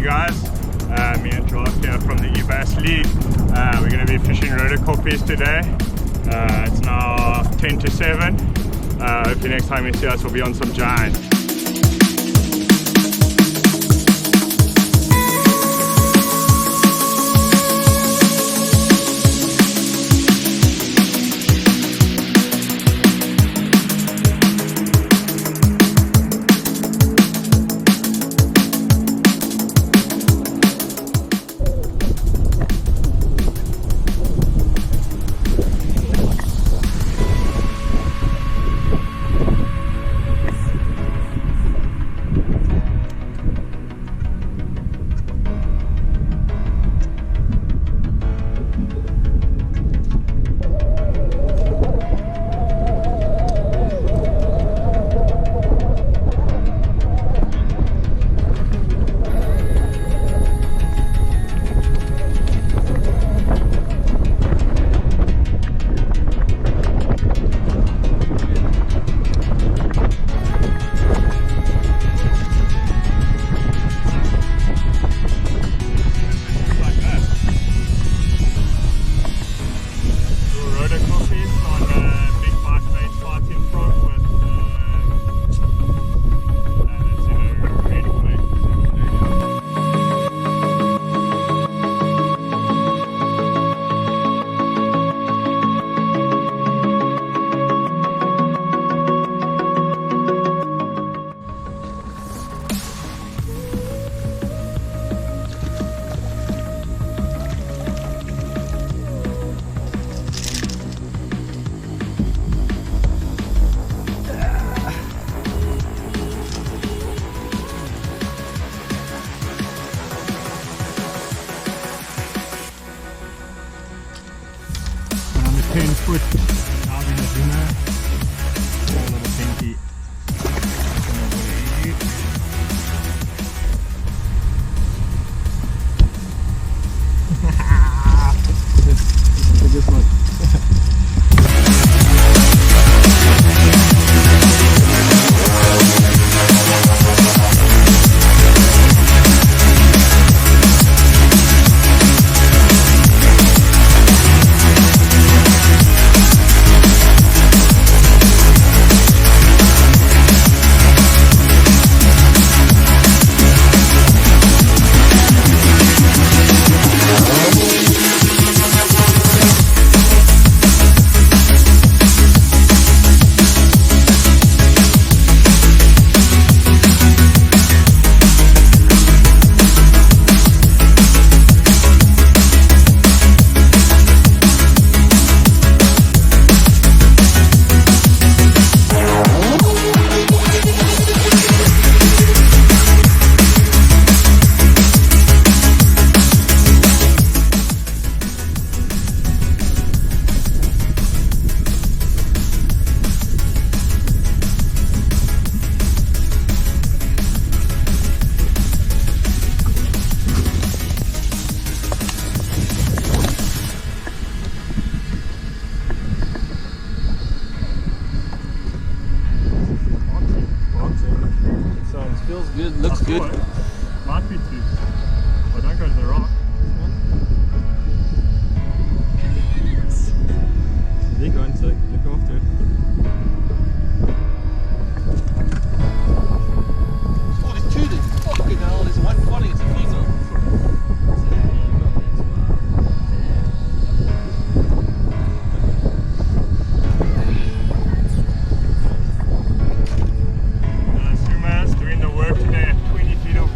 guys. Me and Josh here from the eBass League. We're going to be fishing Roodekoppies today. It's now 10 to 7. Hopefully next time you see us we'll be on some giants. On the 10-foot, now in the dinner, a little pinky. Biggest one. Feels good, looks good. Might be too. Well, don't go to the rock. Big one, so look after it. Oh, there's two. There's fucking hell. There's one funny. It's a female. Swimmers doing the work today at 20 feet of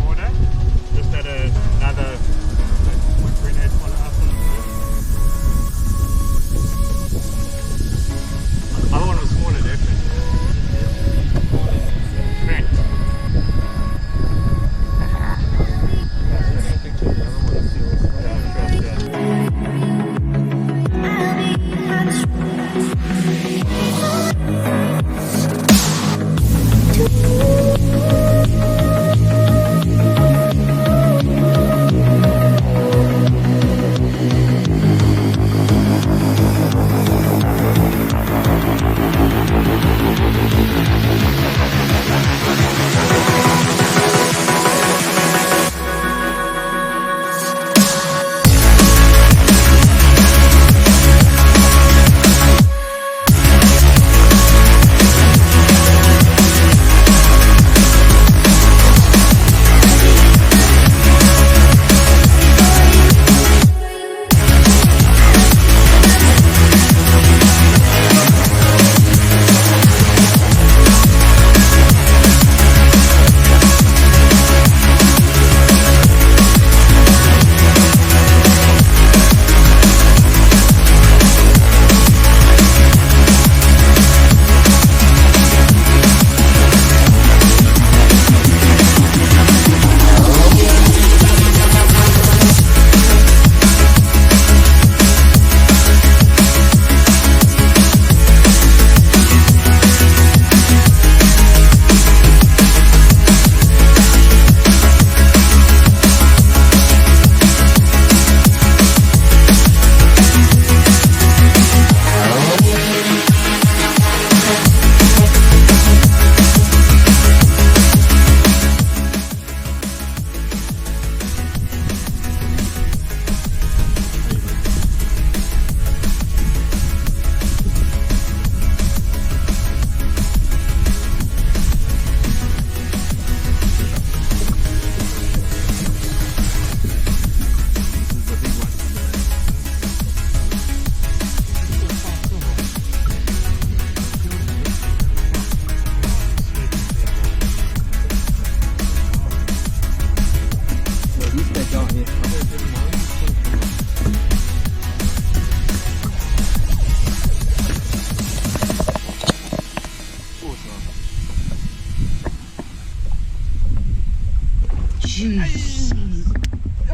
Jeez.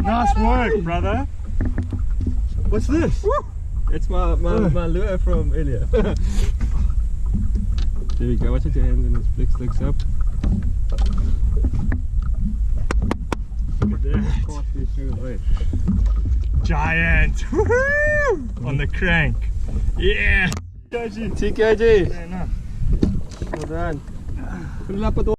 Nice work, brother. What's this? It's my lure from earlier. There we go, watch out your hands and his flick sticks up. Look at that. Giant. Woohoo! On the crank. Yeah. 2 kg. Yeah, no. Well done. Fill it up with